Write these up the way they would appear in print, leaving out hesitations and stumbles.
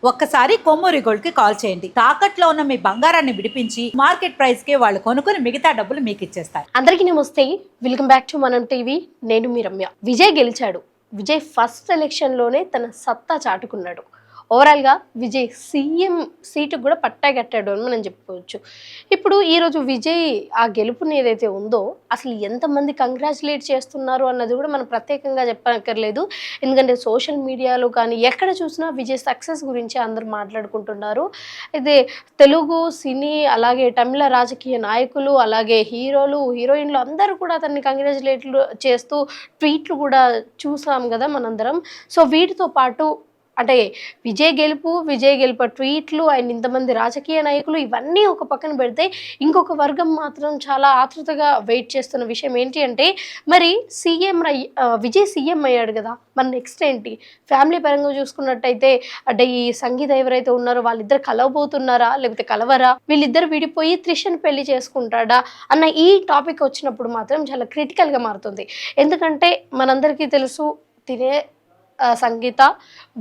ఒక్కసారి కొమ్మూరి గోల్డ్ కి కాల్ చేయండి. తాకట్లో ఉన్న మీ బంగారాన్ని విడిపించి మార్కెట్ ప్రైస్ కి వాళ్ళు కొనుక్కుని మిగతా డబ్బులు మీకు ఇచ్చేస్తారు. అందరికీ నమస్తే, వెల్కమ్ బ్యాక్ టు మనం టీవీ. నేను మీ రమ్య. విజయ్ గెలిచాడు. విజయ్ ఫస్ట్ ఎలక్షన్ లోనే తన సత్తా చాటుకున్నాడు. ఓవరాల్ గా విజయ్ సీఎం సీటు కూడా పట్టాగట్టాడు అని మనం చెప్పుకోవచ్చు. ఇప్పుడు ఈరోజు విజయ్ ఆ గెలుపుని ఏదైతే ఉందో అసలు ఎంతమంది కంగ్రాచులేట్ చేస్తున్నారు అన్నది కూడా మనం ప్రత్యేకంగా చెప్పనక్కర్లేదు. ఎందుకంటే సోషల్ మీడియాలో కానీ ఎక్కడ చూసినా విజయ్ సక్సెస్ గురించి అందరూ మాట్లాడుకుంటున్నారు. అయితే తెలుగు సినీ అలాగే తమిళ రాజకీయ నాయకులు అలాగే హీరోలు హీరోయిన్లు అందరూ కూడా అతన్ని కంగ్రాచులేట్లు చేస్తూ ట్వీట్లు కూడా చూసాం కదా మనందరం. సో వీటితో పాటు అంటే విజయ్ గెలుపు ట్వీట్లు అండ్ ఇంతమంది రాజకీయ నాయకులు ఇవన్నీ ఒక పక్కన పెడితే ఇంకొక వర్గం మాత్రం చాలా ఆతృతగా వెయిట్ చేస్తున్న విషయం ఏంటి అంటే, మరి విజయ్ సీఎం అయ్యాడు కదా, మరి నెక్స్ట్ ఏంటి? ఫ్యామిలీ పరంగా చూసుకున్నట్టయితే అంటే ఈ సంగీత ఎవరైతే ఉన్నారో వాళ్ళిద్దరు కలవబోతున్నారా లేకపోతే కలవరా, వీళ్ళిద్దరు విడిపోయి త్రిషను పెళ్లి చేసుకుంటాడా అన్న ఈ టాపిక్ వచ్చినప్పుడు మాత్రం చాలా క్రిటికల్గా మారుతుంది. ఎందుకంటే మనందరికీ తెలుసు తినే సంగీత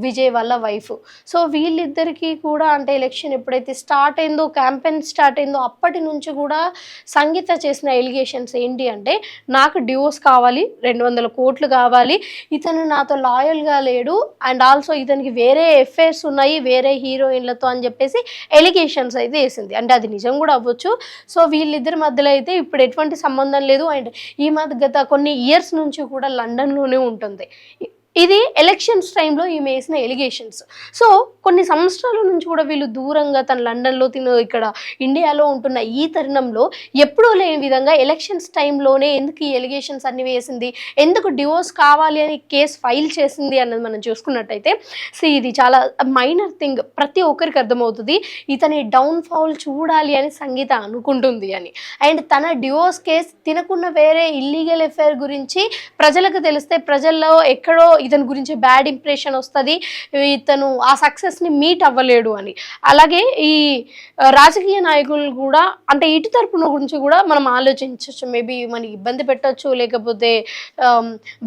విజయ్ వాళ్ళ వైఫ్. సో వీళ్ళిద్దరికీ కూడా అంటే ఎలక్షన్ ఎప్పుడైతే స్టార్ట్ అయిందో, క్యాంపెయిన్ స్టార్ట్ అయిందో అప్పటి నుంచి కూడా సంగీత చేసిన ఎలిగేషన్స్ ఏంటి అంటే, నాకు డివోర్స్ కావాలి, 200 కోట్లు కావాలి, ఇతను నాతో లాయల్గా లేడు అండ్ ఆల్సో ఇతనికి వేరే ఎఫైర్స్ ఉన్నాయి వేరే హీరోయిన్లతో అని చెప్పేసి ఎలిగేషన్స్ అయితే వేసింది. అంటే అది నిజం కూడా అవ్వచ్చు. సో వీళ్ళిద్దరి మధ్యలో అయితే ఇప్పుడు ఎటువంటి సంబంధం లేదు అండ్ ఈ మధ్య గత కొన్ని ఇయర్స్ నుంచి కూడా లండన్లోనే ఉంటుంది. ఇది ఎలక్షన్స్ టైంలో ఈమె వేసిన ఎలిగేషన్స్. సో కొన్ని సంవత్సరాల నుంచి కూడా వీళ్ళు దూరంగా తన లండన్లో ఇక్కడ ఇండియాలో ఉంటున్న ఈ తరుణంలో ఎప్పుడూ లేని విధంగా ఎలక్షన్స్ టైంలోనే ఎందుకు ఈ ఎలిగేషన్స్ అన్ని వేసింది, ఎందుకు డివోర్స్ కావాలి అని కేసు ఫైల్ చేసింది అన్నది మనం చూసుకున్నట్టయితే ఇది చాలా మైనర్ థింగ్. ప్రతి ఒక్కరికి అర్థమవుతుంది ఇతని డౌన్ఫాల్ చూడాలి అని సంగీత అనుకుంటుంది అని. అండ్ తన డివోర్స్ కేసు తినకున్న వేరే ఇల్లీగల్ ఎఫైర్ గురించి ప్రజలకు తెలిస్తే ప్రజల్లో ఎక్కడో ఇతని గురించి బ్యాడ్ ఇంప్రెషన్ వస్తుంది, ఇతను ఆ సక్సెస్ని మీట్ అవ్వలేడు అని. అలాగే ఈ రాజకీయ నాయకులు కూడా అంటే ఇటు తరపున గురించి కూడా మనం ఆలోచించవచ్చు. మేబీ మనకి ఇబ్బంది పెట్టచ్చు, లేకపోతే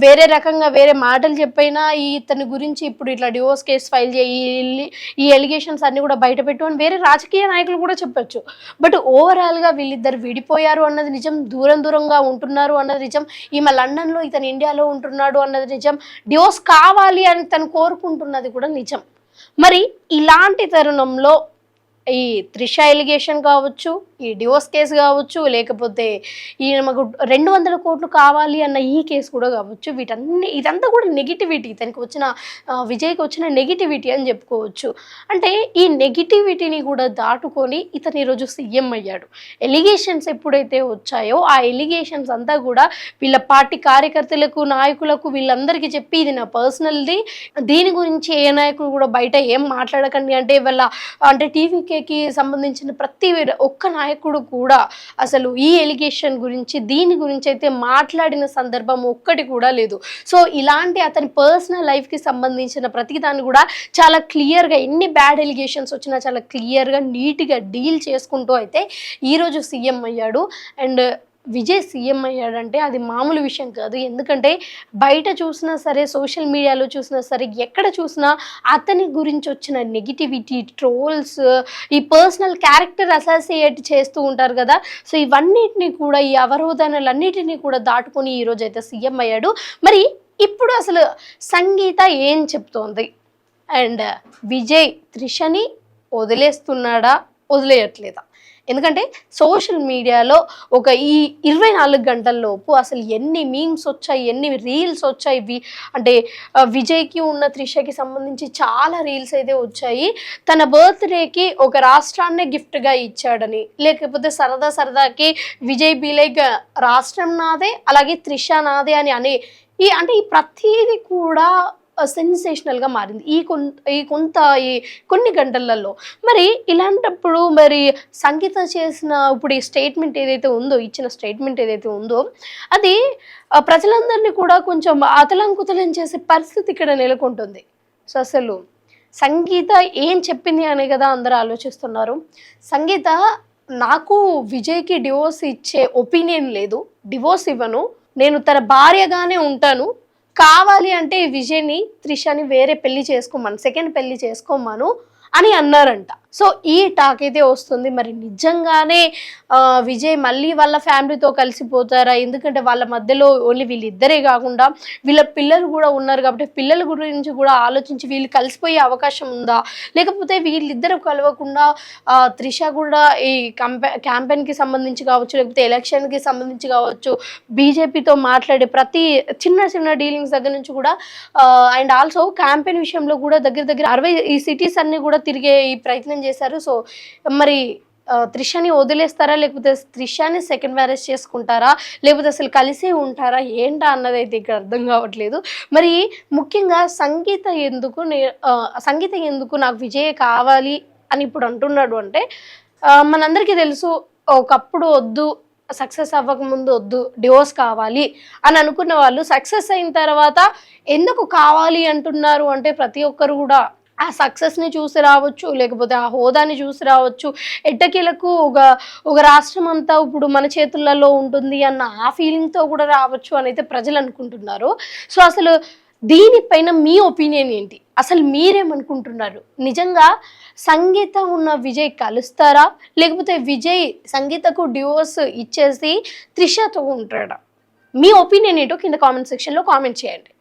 వేరే రకంగా వేరే మాటలు చెప్పైనా ఇతని గురించి ఇప్పుడు ఇట్లా డివోర్స్ కేసు ఫైల్ చేయి, ఈ ఎలిగేషన్స్ అన్ని కూడా బయట పెట్టు అని వేరే రాజకీయ నాయకులు కూడా చెప్పచ్చు. బట్ ఓవరాల్గా వీళ్ళిద్దరు విడిపోయారు అన్నది నిజం, దూరంగా ఉంటున్నారు అన్నది నిజం, ఈమె లండన్లో ఇతను ఇండియాలో ఉంటున్నాడు అన్నది నిజం, డివోర్స్ కావాలి అని తను కోరుకుంటున్నది కూడా నిజం. మరి ఇలాంటి తరుణంలో ఈ త్రిష ఎలిగేషన్ కావచ్చు, ఈ డివోర్స్ కేసు కావచ్చు, లేకపోతే మాకు 200 కోట్లు కావాలి అన్న ఈ కేసు కూడా కావచ్చు, ఇదంతా కూడా నెగిటివిటీ, ఇతనికి వచ్చిన విజయ్కి వచ్చిన నెగిటివిటీ అని చెప్పుకోవచ్చు. అంటే ఈ నెగిటివిటీని కూడా దాటుకొని ఇతను ఈరోజు సీఎం అయ్యాడు. ఎలిగేషన్స్ ఎప్పుడైతే వచ్చాయో ఆ ఎలిగేషన్స్ అంతా కూడా వీళ్ళ పార్టీ కార్యకర్తలకు నాయకులకు వీళ్ళందరికీ చెప్పి ఇది నా పర్సనల్ది, దీని గురించి ఏ నాయకులు కూడా బయట ఏం మాట్లాడకండి అంటే అంటే టీవీకి సంబంధించిన ప్రతి ఒక్క నాయకుడు కూడా అసలు ఈ ఎలిగేషన్ గురించి దీని గురించి అయితే మాట్లాడిన సందర్భం ఒక్కటి కూడా లేదు. సో ఇలాంటి అతని పర్సనల్ లైఫ్కి సంబంధించిన ప్రతి దాన్ని కూడా చాలా క్లియర్గా, ఎన్ని బ్యాడ్ ఎలిగేషన్స్ వచ్చినా చాలా క్లియర్గా నీట్గా డీల్ చేసుకుంటూ అయితే ఈరోజు సీఎం అయ్యాడు. అండ్ విజయ్ సీఎం అయ్యాడంటే అది మామూలు విషయం కాదు. ఎందుకంటే బయట చూసినా సరే, సోషల్ మీడియాలో చూసినా సరే, ఎక్కడ చూసినా అతని గురించి వచ్చిన నెగిటివిటీ, ట్రోల్స్, ఈ పర్సనల్ క్యారెక్టర్ అసోసియేట్ చేస్తూ ఉంటారు కదా. సో ఇవన్నిటిని కూడా, ఈ అవరోధనలన్నిటినీ కూడా దాటుకొని ఈరోజు అయితే సీఎం అయ్యాడు. మరి ఇప్పుడు అసలు సంగీత ఏం చెప్తోంది అండ్ విజయ్ త్రిషని వదిలేస్తున్నాడా వదిలేయట్లేదా? ఎందుకంటే సోషల్ మీడియాలో ఒక ఈ 24 గంటల్లోపు అసలు ఎన్ని మీమ్స్ వచ్చాయి, ఎన్ని రీల్స్ వచ్చాయి. అంటే విజయ్కి ఉన్న త్రిషకి సంబంధించి చాలా రీల్స్ అయితే వచ్చాయి. తన బర్త్డేకి ఒక రాష్ట్రాన్నే గిఫ్ట్గా ఇచ్చాడని, లేకపోతే సరదాకి విజయ్ బీలైక్ రాష్ట్రం నాదే అలాగే త్రిష నాదే అని అంటే ఈ ప్రతిదీ కూడా సెన్సేషనల్గా మారింది ఈ కొన్ని గంటలలో. మరి ఇలాంటప్పుడు మరి సంగీత చేసిన ఇప్పుడు ఈ స్టేట్మెంట్ ఏదైతే ఉందో, ఇచ్చిన స్టేట్మెంట్ ఏదైతే ఉందో అది ప్రజలందరినీ కూడా కొంచెం అతలంకుతలం చేసే పరిస్థితి ఇక్కడ నెలకొంటుంది. సో అసలు సంగీత ఏం చెప్పింది అనే కదా అందరూ ఆలోచిస్తున్నారు. సంగీత, నాకు విజయ్కి డివోర్స్ ఇచ్చే ఒపీనియన్ లేదు, డివోర్స్ ఇవ్వను, నేను తన భార్యగానే ఉంటాను, కావాలి అంటే విజయ్ని త్రిషని వేరే పెళ్లి చేసుకోమను, సెకండ్ పెళ్లి చేసుకోమను అని అన్నారంట. సో ఈ టాక్ అయితే వస్తుంది. మరి నిజంగానే విజయ్ మళ్ళీ వాళ్ళ ఫ్యామిలీతో కలిసిపోతారా? ఎందుకంటే వాళ్ళ మధ్యలో ఓన్లీ వీళ్ళిద్దరే కాకుండా వీళ్ళ పిల్లలు కూడా ఉన్నారు కాబట్టి పిల్లల గురించి కూడా ఆలోచించి వీళ్ళు కలిసిపోయే అవకాశం ఉందా? లేకపోతే వీళ్ళిద్దరు కలవకుండా త్రిష కూడా ఈ క్యాంపెయిన్కి సంబంధించి కావచ్చు, లేకపోతే ఎలక్షన్కి సంబంధించి కావచ్చు, బీజేపీతో మాట్లాడే ప్రతి చిన్న చిన్న డీలింగ్స్ దగ్గర నుంచి కూడా అండ్ ఆల్సో క్యాంపెయిన్ విషయంలో కూడా దగ్గర దగ్గర 60 ఈ సిటీస్ అన్ని కూడా తిరిగే ఈ ప్రయత్నం చేశారు. సో మరి త్రిషని వదిలేస్తారా, లేకపోతే త్రిషని సెకండ్ మ్యారేజ్ చేసుకుంటారా, లేకపోతే అసలు కలిసే ఉంటారా ఏంటా అన్నది అయితే ఇక్కడ అర్థం కావట్లేదు. మరి ముఖ్యంగా సంగీత ఎందుకు నాకు విజయ్ కావాలి అని ఇప్పుడు అంటున్నాడు అంటే మనందరికీ తెలుసు ఒకప్పుడు వద్దు, సక్సెస్ అవ్వకముందు వద్దు, డివోర్స్ కావాలి అని అనుకున్న వాళ్ళు సక్సెస్ అయిన తర్వాత ఎందుకు కావాలి అంటున్నారు అంటే ప్రతి ఒక్కరు కూడా ఆ సక్సెస్ని చూసి రావచ్చు, లేకపోతే ఆ హోదాని చూసి రావచ్చు, ఎట్టకేలకు ఒక రాష్ట్రం అంతా ఇప్పుడు మన చేతులలో ఉంటుంది అన్న ఆ ఫీలింగ్తో కూడా రావచ్చు అని అయితే ప్రజలు అనుకుంటున్నారు. సో అసలు దీనిపైన మీ ఒపీనియన్ ఏంటి? అసలు మీరేమనుకుంటున్నారు? నిజంగా సంగీత ఉన్న విజయ్ కలుస్తారా, లేకపోతే విజయ్ సంగీతకు డివోర్స్ ఇచ్చేసి త్రిషతో ఉంటాడా? మీ ఒపీనియన్ ఏంటో కింద కామెంట్ సెక్షన్లో కామెంట్ చేయండి.